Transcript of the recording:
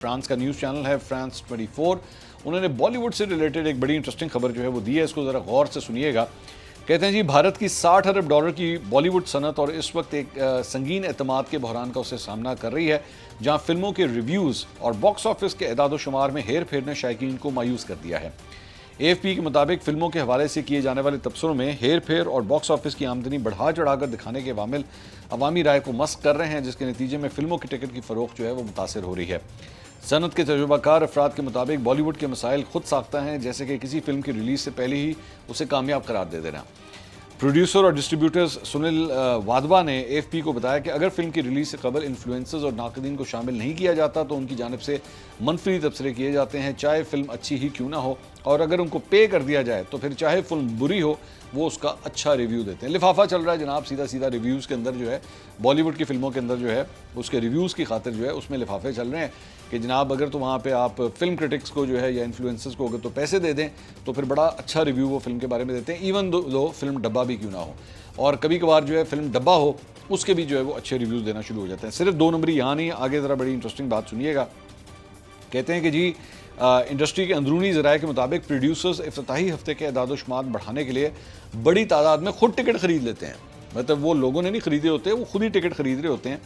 France का news channel है France 24। उन्होंने बॉलीवुड से रिलेटेड एक बड़ी इंटरेस्टिंग खबर जो है वो दी है, इसको ज़रा गौर से सुनिएगा। कहते हैं जी, भारत की 60 अरब डॉलर की बॉलीवुड सनत और इस वक्त एक संगीन एतमाद के बहरान का उसे सामना कर रही है, जहां फिल्मों के रिव्यूज़ और बॉक्स ऑफिस के एदाद शुमार में हेर फेर ने शायकीन को मायूस कर दिया है। AFP के मुताबिक फिल्मों के हवाले से किए जाने वाले तबसरों में हेर फेर और बॉक्स ऑफिस की आमदनी बढ़ा चढ़ाकर दिखाने के वामिल अवामी राय को मस्क कर रहे हैं, जिसके नतीजे में फिल्मों की टिकट की फ़रोख्त जो है वो मुतासर हो रही है। सनत के तजुर्बाकार अफराद के मुताबिक बॉलीवुड के मसाइल खुद साख्ता हैं, जैसे कि किसी फिल्म की रिलीज से पहले ही उसे कामयाब करार दे देना। प्रोड्यूसर और डिस्ट्रीब्यूटर्स सुनील वाधवा ने AFP को बताया कि अगर फिल्म की रिलीज से कबल इन्फ्लुएंसर्स और नाकदीन को शामिल नहीं किया जाता तो उनकी जानिब से मनफी तबसरे किए जाते हैं, चाहे फिल्म अच्छी ही क्यों ना हो, और अगर उनको पे कर दिया जाए तो फिर चाहे फिल्म बुरी हो वो उसका अच्छा रिव्यू देते हैं। लिफाफा चल रहा है जनाब, सीधा सीधा रिव्यूज़ के अंदर जो है बॉलीवुड की फिल्मों के अंदर जो है उसके रिव्यूज़ की खातिर जो है उसमें लिफाफे चल रहे हैं कि जनाब अगर तो वहाँ पे आप फिल्म क्रिटिक्स को जो है या इन्फ्लुएंसर्स को अगर तो पैसे दे दें तो फिर बड़ा अच्छा रिव्यू वो फिल्म के बारे में देते हैं, इवन दो फिल्म डब्बा भी क्यों ना हो। और कभी कभार जो है फिल्म डब्बा हो उसके भी जो है वो अच्छे रिव्यूज़ देना शुरू हो जाते हैं। सिर्फ 2 नंबरी यहाँ नहीं, आगे ज़रा बड़ी इंटरेस्टिंग बात सुनिएगा। कहते हैं कि जी इंडस्ट्री के अंदरूनी ज़राए के मुताबिक प्रोड्यूसर्स इफ्तिताही हफ्ते के एदाद शुमार बढ़ाने के लिए बड़ी तादाद में खुद टिकट खरीद लेते हैं। मतलब वो लोगों ने नहीं खरीदे होते, वो खुद ही टिकट खरीद रहे होते हैं।